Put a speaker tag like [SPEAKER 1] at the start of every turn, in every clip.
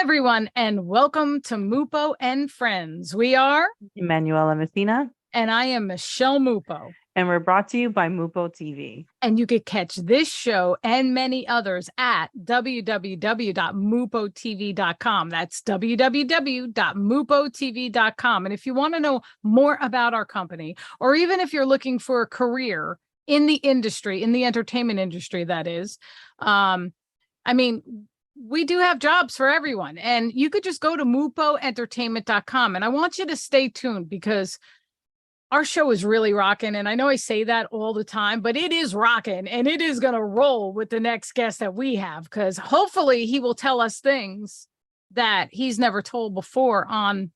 [SPEAKER 1] everyone, and welcome to Mupo and Friends. We are
[SPEAKER 2] Emanuela Messina,
[SPEAKER 1] and I am Michelle Mupo.
[SPEAKER 2] and we're brought to you by Mupo TV.
[SPEAKER 1] And you could catch this show and many others at www.mupotv.com. That's www.mupotv.com. And if you want to know more about our company, or even if you're looking for a career in the industry, in the entertainment industry, that is, we do have jobs for everyone, and you could just go to mupoentertainment.com. And I want you to stay tuned because our show is really rocking. And I know I say that all the time, but it is rocking, and it is going to roll with the next guest that we have, because hopefully he will tell us things that he's never told before on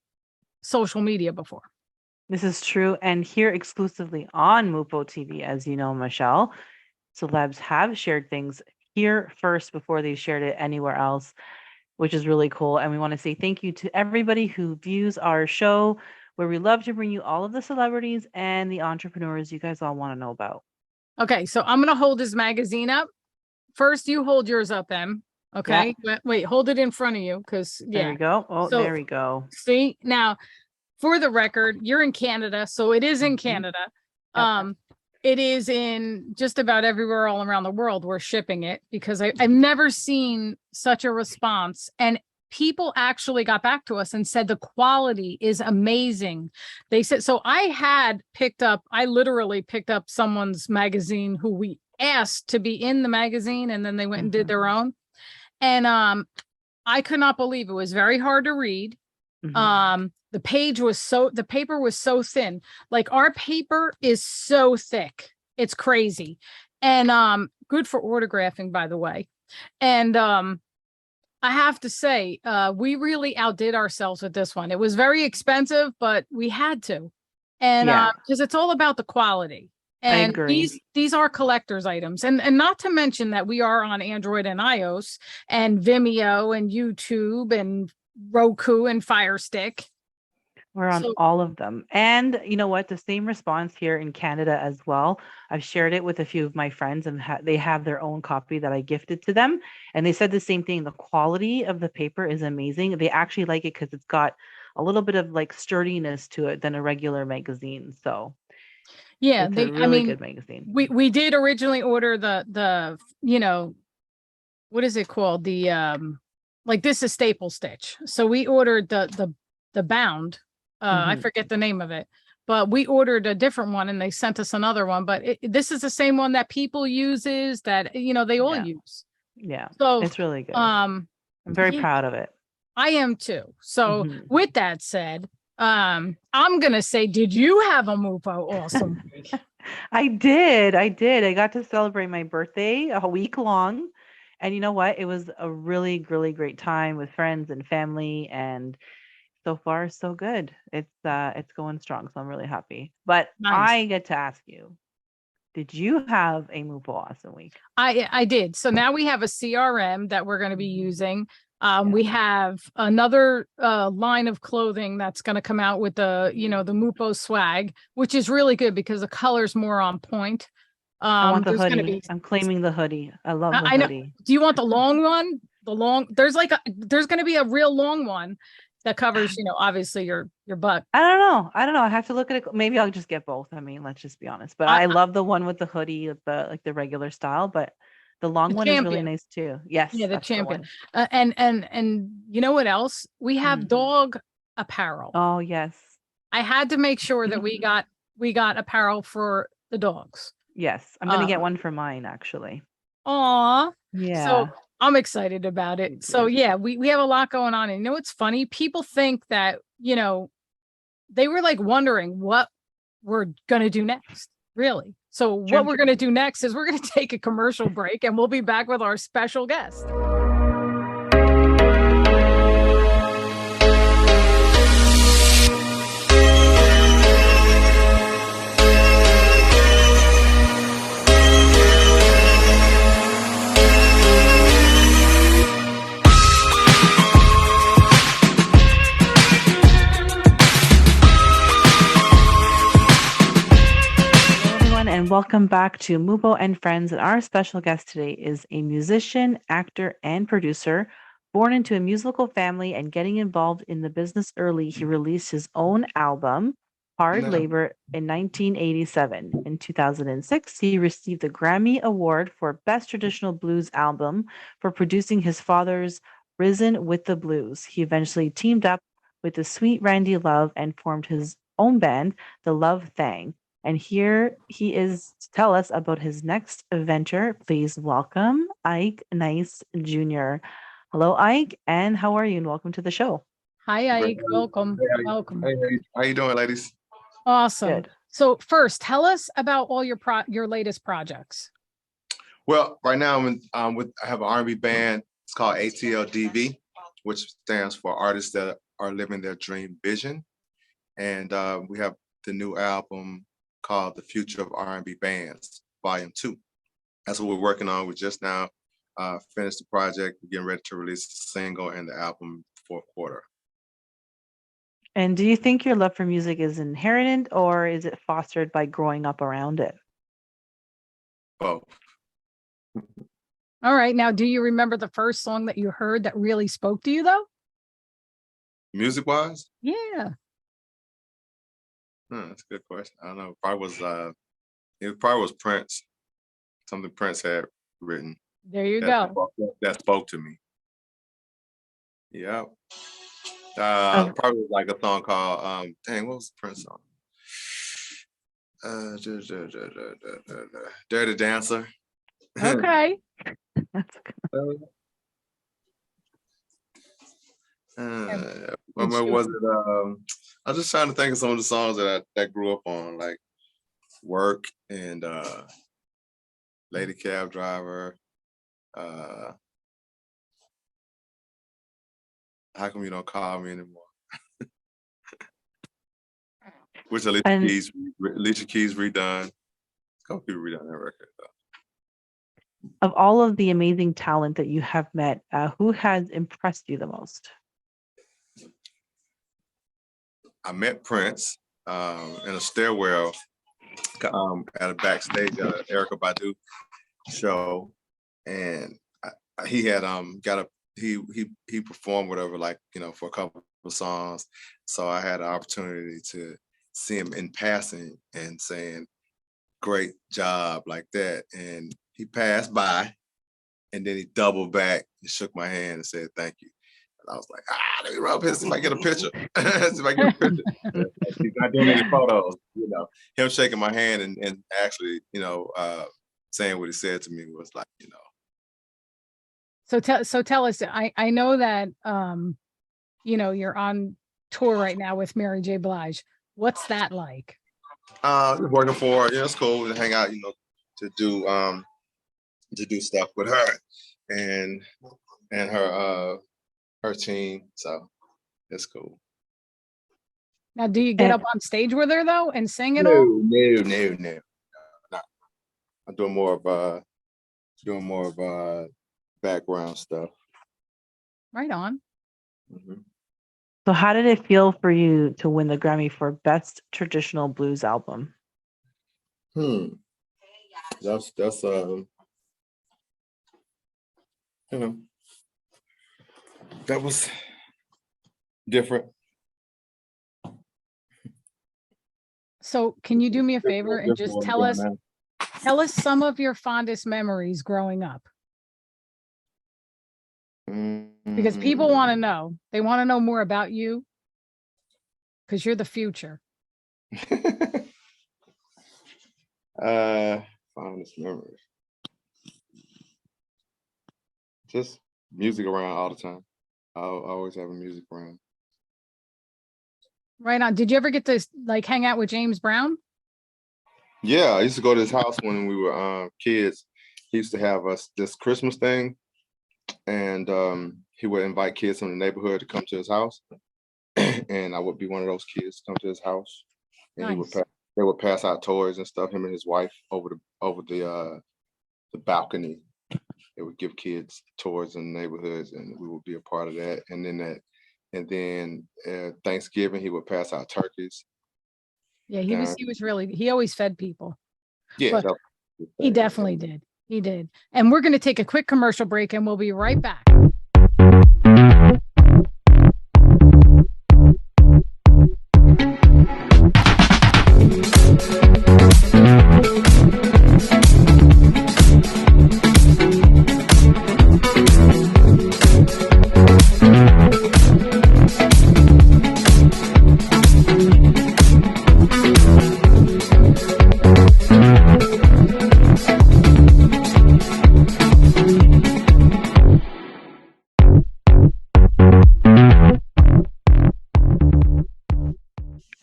[SPEAKER 1] social media before.
[SPEAKER 2] This is true. And here exclusively on Mupo TV, as you know, Michelle, celebs have shared things here first before they shared it anywhere else, which is really cool. And we want to say thank you to everybody who views our show, where we love to bring you all of the celebrities and the entrepreneurs you guys all want to know about.
[SPEAKER 1] Okay, so I'm going to hold his magazine up. First, you hold yours up, Em. Okay, yeah. Wait, hold it in front of you, because
[SPEAKER 2] There we go. Oh, so, there we go.
[SPEAKER 1] See, now, for the record, you're in Canada, so it is in Canada. Yep. It is in just about everywhere all around the world. We're shipping it because I've never seen such a response. And people actually got back to us and said the quality is amazing. They said, so I literally picked up someone's magazine who we asked to be in the magazine, and then they went and did their own. And I could not believe it. Was very hard to read. The paper was so thin. Like, our paper is so thick. It's crazy. And good for autographing, by the way. And I have to say, we really outdid ourselves with this one. It was very expensive, but we had to. And because it's all about the quality. And these are collector's items. And not to mention that we are on Android and iOS and Vimeo and YouTube and Roku and Fire Stick.
[SPEAKER 2] We're on all of them. And you know what? The same response here in Canada as well. I've shared it with a few of my friends, and they have their own copy that I gifted to them. And they said the same thing. The quality of the paper is amazing. They actually like it because it's got a little bit of like sturdiness to it than a regular magazine. So
[SPEAKER 1] yeah,
[SPEAKER 2] it's a really good magazine.
[SPEAKER 1] We did originally order the what is it called? The like, this is staple stitch. So we ordered the bound. I forget the name of it, but we ordered a different one and they sent us another one. But this is the same one that people uses, that, they all use.
[SPEAKER 2] Yeah. So it's really good. I'm very proud of it.
[SPEAKER 1] I am too. So with that said, I'm going to say, did you have a Mupo awesome week?
[SPEAKER 2] I did. I got to celebrate my birthday a week long. And you know what? It was a really, really great time with friends and family, and so far, so good. It's going strong, so I'm really happy. But nice. I get to ask you, did you have a Mupo awesome week?
[SPEAKER 1] I did. So now we have a CRM that we're going to be using. We have another line of clothing that's going to come out with the Mupo swag, which is really good because the color's more on point.
[SPEAKER 2] I want the hoodie. I'm claiming the hoodie. I love the hoodie.
[SPEAKER 1] Do you want the long one? There's going to be a real long one that covers, obviously your butt.
[SPEAKER 2] I don't know. I have to look at it. Maybe I'll just get both. I mean, let's just be honest. But I love the one with the hoodie, the regular style. But the long one is really nice too. Yes.
[SPEAKER 1] Yeah, the champion. And you know what else? We have dog apparel.
[SPEAKER 2] Oh yes.
[SPEAKER 1] I had to make sure that we got apparel for the dogs.
[SPEAKER 2] Yes, I'm gonna get one for mine actually.
[SPEAKER 1] Aw.
[SPEAKER 2] Yeah.
[SPEAKER 1] So I'm excited about it. So yeah, we have a lot going on. And it's funny? People think that, they were like wondering what we're going to do next, really. So what we're going to do next is we're going to take a commercial break, and we'll be back with our special guest.
[SPEAKER 2] And welcome back to Mupo and Friends. And our special guest today is a musician, actor, and producer, Born into a musical family and getting involved in the business early, he released his own album, Hard Labor, in 1987. In 2006, he received the Grammy Award for Best Traditional Blues Album for producing his father's Risin With The Blues. He eventually teamed up with the Sweet Randi Love and formed his own band, the Love Thang. And here he is to tell us about his next venture. Please welcome Ike NYCE Jr. Hello, Ike, and how are you? And welcome to the show.
[SPEAKER 1] Hi,
[SPEAKER 3] Great.
[SPEAKER 1] Ike. Welcome.
[SPEAKER 3] Hey,
[SPEAKER 1] Welcome.
[SPEAKER 3] how you doing, ladies?
[SPEAKER 1] Awesome.
[SPEAKER 2] Good.
[SPEAKER 1] So first, tell us about all your latest projects.
[SPEAKER 3] Well, right now I have an R&B band. It's called ATLDV, which stands for Artists That Are Living Their Dream Vision. And we have the new album called The Future of R&B Bands, Volume 2. That's what we're working on. We just now finished the project. We're getting ready to release the single and the album fourth quarter.
[SPEAKER 2] And do you think your love for music is inherited or is it fostered by growing up around it?
[SPEAKER 3] Both.
[SPEAKER 1] All right. Now, do you remember the first song that you heard that really spoke to you, though?
[SPEAKER 3] Music-wise?
[SPEAKER 1] Yeah.
[SPEAKER 3] That's a good question. I don't know. It probably was Prince. Something Prince had written.
[SPEAKER 1] There you go.
[SPEAKER 3] That spoke to me. Yeah. Probably was like a song called what was the Prince song? Dirty Dancer.
[SPEAKER 1] Okay.
[SPEAKER 2] That's good.
[SPEAKER 3] What was it? I was just trying to think of some of the songs that I grew up on, like Work and Lady Cab Driver. How Come You Don't Call Me Anymore? Which Alicia Keys redone. A couple people redone that record though.
[SPEAKER 2] Of all of the amazing talent that you have met, who has impressed you the most?
[SPEAKER 3] I met Prince in a stairwell at a backstage at an Erykah Badu show, and he had he performed whatever, like, for a couple of songs. So I had an opportunity to see him in passing and saying, "Great job," like that. And he passed by, and then he doubled back and shook my hand and said, "Thank you." And I was like, let me rub his, see if I get a picture. See if I get a picture. He's not doing any photos, him shaking my hand and actually, saying what he said to me was like,
[SPEAKER 1] So tell us, I know that, you're on tour right now with Mary J. Blige. What's that like?
[SPEAKER 3] Working for her. It's cool to hang out, to do stuff with her and her team. So it's cool.
[SPEAKER 1] Now, do you get up on stage with her though and sing it
[SPEAKER 3] No.
[SPEAKER 1] all?
[SPEAKER 3] No. I'm doing more of background stuff.
[SPEAKER 1] Right on.
[SPEAKER 3] Mm-hmm.
[SPEAKER 2] So how did it feel for you to win the Grammy for Best Traditional Blues Album?
[SPEAKER 3] That's that was different.
[SPEAKER 1] So can you do me a favor and just tell us some of your fondest memories growing up? Because people want to know. They want to know more about you because you're the future.
[SPEAKER 3] Fondest memories. Just music around all the time. I always have music around.
[SPEAKER 1] Right on. Did you ever get to hang out with James Brown?
[SPEAKER 3] Yeah, I used to go to his house when we were kids. He used to have this Christmas thing, and he would invite kids from the neighborhood to come to his house, and I would be one of those kids to come to his house, and
[SPEAKER 1] Nice.
[SPEAKER 3] they would pass out toys and stuff. Him and his wife over the balcony. They would give kids tours in the neighborhoods, and we would be a part of that. And then Thanksgiving, he would pass out turkeys.
[SPEAKER 1] Yeah, he always fed people.
[SPEAKER 3] Yeah,
[SPEAKER 1] he definitely did. He did. And we're going to take a quick commercial break and we'll be right back.
[SPEAKER 2] And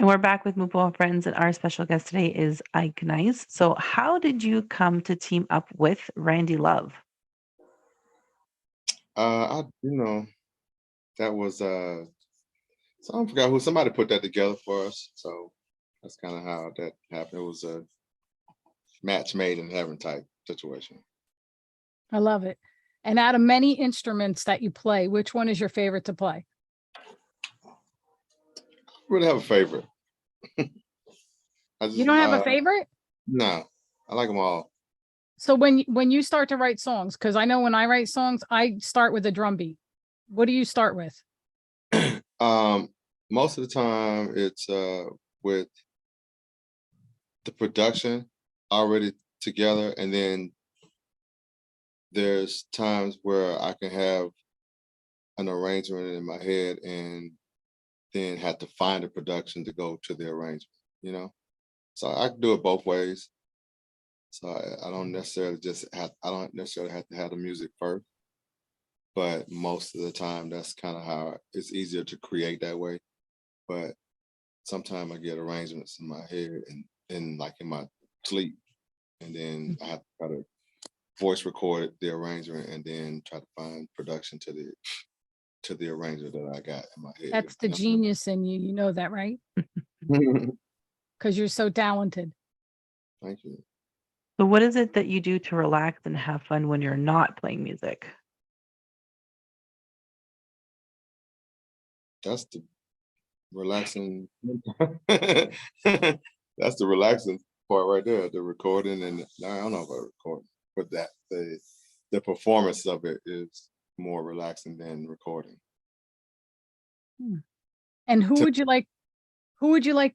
[SPEAKER 2] we're back with Mupo and Friends, and our special guest today is NYCE. So how did you come to team up with Randi Love?
[SPEAKER 3] That was so I forgot who, somebody put that together for us. So that's kind of how that happened. It was a match made in heaven type situation.
[SPEAKER 1] I love it. And out of many instruments that you play, which one is your favorite to play?
[SPEAKER 3] Really have a favorite.
[SPEAKER 1] You don't have a favorite?
[SPEAKER 3] No, I like them all.
[SPEAKER 1] So when you start to write songs, because I know when I write songs, I start with a drum beat. What do you start with?
[SPEAKER 3] Most of the time it's with the production already together, and then there's times where I can have an arrangement in my head and then have to find a production to go to the arrangement, you know? So I can do it both ways. So I don't necessarily have to have the music first, but most of the time that's kind of how it's easier to create that way. But sometimes I get arrangements in my head and like in my sleep, and then I have to try to voice record the arrangement and then try to find production to the arrangement that I got in my head.
[SPEAKER 1] That's the genius in you. You know that, right? Because you're so talented.
[SPEAKER 3] Thank you.
[SPEAKER 2] So what is it that you do to relax and have fun when you're not playing music?
[SPEAKER 3] That's the relaxing. That's the relaxing part right there. The recording, and I don't know about recording, but that the performance of it is more relaxing than recording.
[SPEAKER 1] And who would you like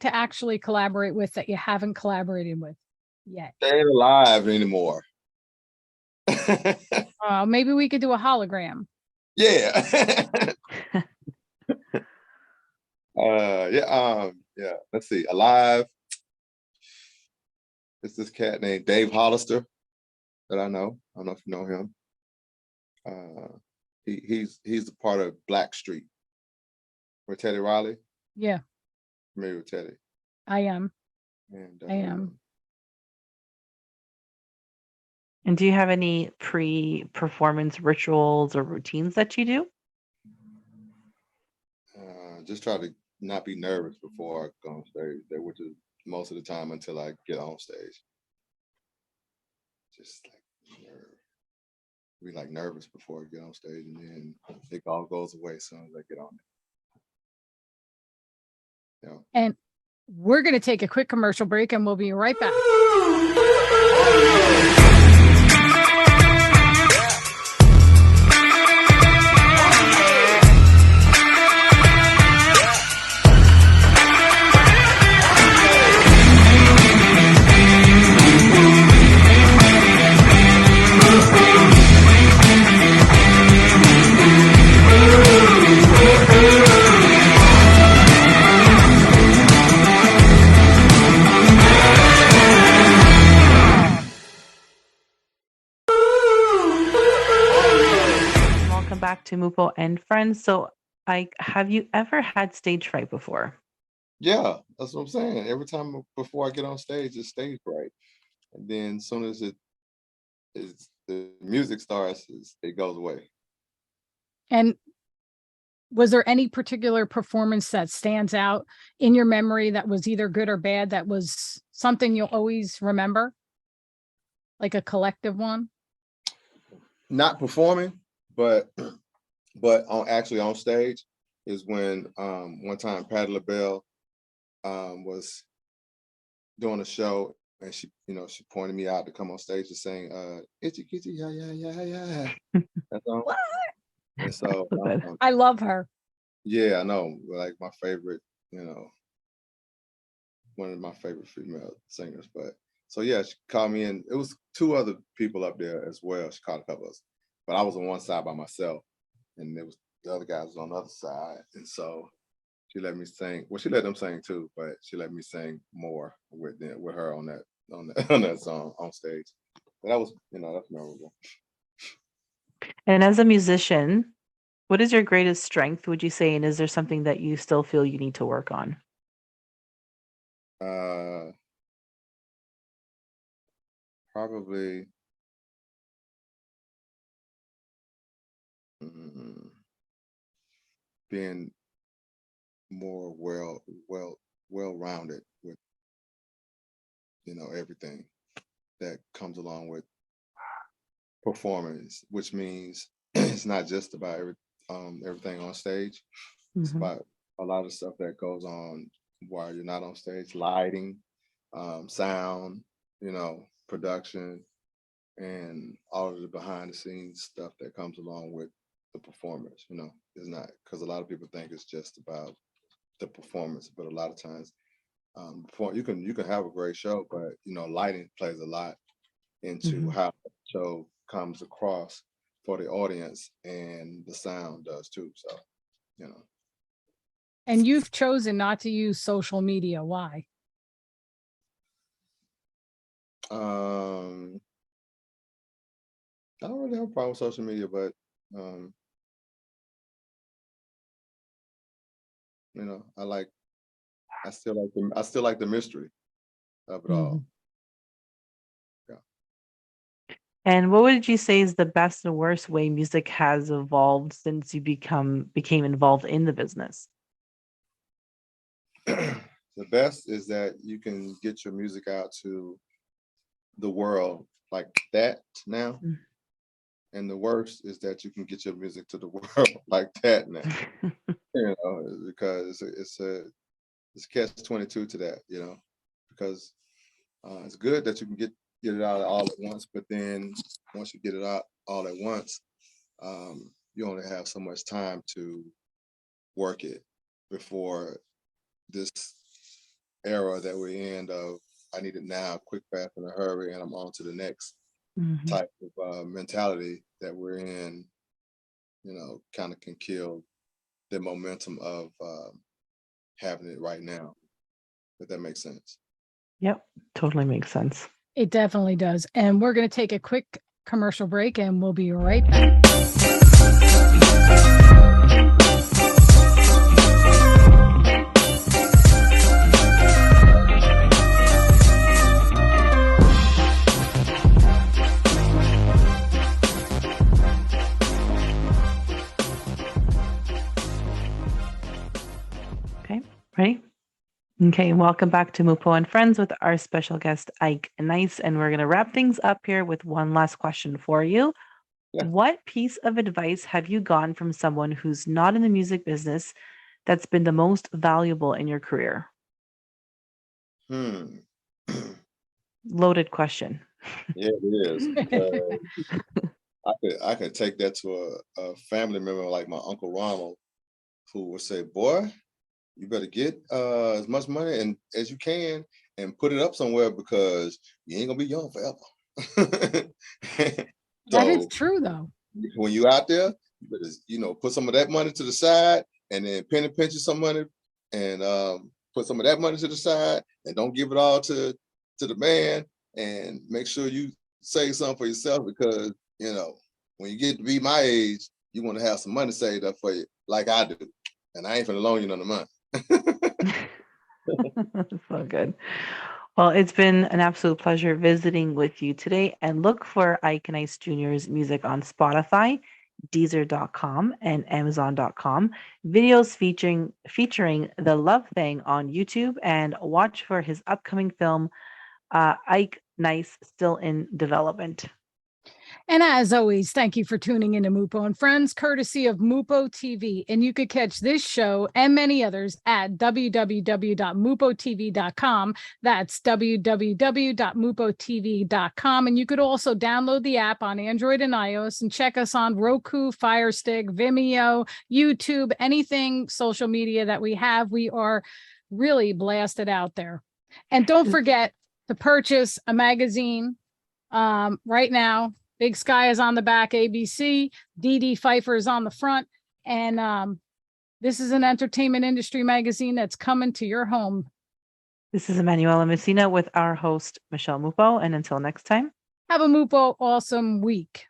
[SPEAKER 1] to actually collaborate with that you haven't collaborated with yet?
[SPEAKER 3] They ain't alive anymore.
[SPEAKER 1] Maybe we could do a hologram.
[SPEAKER 3] Yeah. Yeah. Let's see. Alive. It's this cat named Dave Hollister that I know. I don't know if you know him. He's a part of Blackstreet with Teddy Riley.
[SPEAKER 1] Yeah,
[SPEAKER 3] Familiar with Teddy?
[SPEAKER 1] I am.
[SPEAKER 3] And
[SPEAKER 1] I am.
[SPEAKER 2] And do you have any pre-performance rituals or routines that you do?
[SPEAKER 3] Just try to not be nervous before I go on stage, which is most of the time until I get on stage. Just like be nervous before I get on stage, and then it all goes away as soon as I get on it. Yeah.
[SPEAKER 1] And we're going to take a quick commercial break and we'll be right back.
[SPEAKER 2] Back to Mupo and Friends. So have you ever had stage fright before?
[SPEAKER 3] Yeah, that's what I'm saying. Every time before I get on stage, it's stage fright. And then as soon as the music starts, it goes away.
[SPEAKER 1] And was there any particular performance that stands out in your memory that was either good or bad, that was something you'll always remember? Like a collective one?
[SPEAKER 3] Not performing, but on stage is when one time Patti LaBelle was doing a show, and she pointed me out to come on stage to sing "Itchy Kitty Yeah Yeah Yeah Yeah." That song.
[SPEAKER 1] What?
[SPEAKER 3] And so,
[SPEAKER 2] So good.
[SPEAKER 1] I love her.
[SPEAKER 3] yeah, I know, like my favorite, you know, one of my favorite female singers. But so yeah, she called me in. It was two other people up there as well. She called a couple of us, but I was on one side by myself, and there was the other guys was on the other side. And so she let me sing. Well, she let them sing too, but she let me sing more with them, with her on that on that song on stage. But that was, you know, that's memorable.
[SPEAKER 2] And as a musician, what is your greatest strength, would you say? And is there something that you still feel you need to work on?
[SPEAKER 3] Probably mm, being more well rounded with, you know, everything that comes along with performance, which means it's not just about everything on stage. It's
[SPEAKER 2] Mhm.
[SPEAKER 3] about a lot of stuff that goes on while you're not on stage, lighting, sound, you know, production, and all of the behind the scenes stuff that comes along with the performance. You know, it's not, because a lot of people think it's just about the performance, but a lot of times you can have a great show, but you know, lighting plays a lot into
[SPEAKER 2] Mhm.
[SPEAKER 3] how the show comes across for the audience, and the sound does too. So, you know.
[SPEAKER 1] And you've chosen not to use social media. Why?
[SPEAKER 3] I don't really have a problem with social media, but you know, I still like the mystery of it all.
[SPEAKER 2] Mhm.
[SPEAKER 3] Yeah.
[SPEAKER 2] And what would you say is the best and worst way music has evolved since you became involved in the business?
[SPEAKER 3] The best is that you can get your music out to the world like that now.
[SPEAKER 2] Mm.
[SPEAKER 3] And the worst is that you can get your music to the world like that now. You know, because it's catch-22 to that, you know, because it's good that you can get it out all at once, but then once you get it out all at once, you only have so much time to work it before this era that we're in of I need it now, quick, fast, in a hurry, and I'm on to the next
[SPEAKER 2] Mhm.
[SPEAKER 3] type of mentality that we're in, you know, kind of can kill the momentum of having it right now, if that makes sense.
[SPEAKER 2] Yep, totally makes sense.
[SPEAKER 1] It definitely does. And we're going to take a quick commercial break and we'll be right back.
[SPEAKER 2] Okay, ready? Okay, welcome back to Mupo and Friends with our special guest, Ike NYCE. And we're going to wrap things up here with one last question for you.
[SPEAKER 3] Yeah.
[SPEAKER 2] What piece of advice have you gotten from someone who's not in the music business that's been the most valuable in your career?
[SPEAKER 3] Hmm.
[SPEAKER 2] Loaded question.
[SPEAKER 3] Yeah, it is. Because I could take that to a family member like my Uncle Ronald, who would say, boy, you better get as much money and as you can and put it up somewhere because you ain't gonna be young forever.
[SPEAKER 1] That is
[SPEAKER 3] So
[SPEAKER 1] true, though.
[SPEAKER 3] when you out there, you better, you know, put some of that money to the side and then penny pinch you some money and put some of that money to the side and don't give it all to the man, and make sure you save something for yourself, because you know, when you get to be my age, you want to have some money saved up for you like I do, and I ain't finna loan you none of mine.
[SPEAKER 2] So good. Well, it's been an absolute pleasure visiting with you today. And look for Ike NYCE Jr.'s music on Spotify, Deezer.com, and Amazon.com. Videos featuring the Love Thang on YouTube, and watch for his upcoming film, Ike NYCE, still in development.
[SPEAKER 1] And as always, thank you for tuning into Mupo and Friends, courtesy of Mupo TV. And you could catch this show and many others at www.mupotv.com. That's www.mupotv.com. And you could also download the app on Android and iOS and check us on Roku, Fire Stick, Vimeo, YouTube, anything social media that we have. We are really blasted out there. And don't forget to purchase a magazine right now. Big Sky is on the back, ABC. Dee Dee Pfeiffer is on the front. And this is an entertainment industry magazine that's coming to your home.
[SPEAKER 2] This is Emanuela Messina with our host, Michelle Mupo. And until next time.
[SPEAKER 1] Have a Mupo awesome week.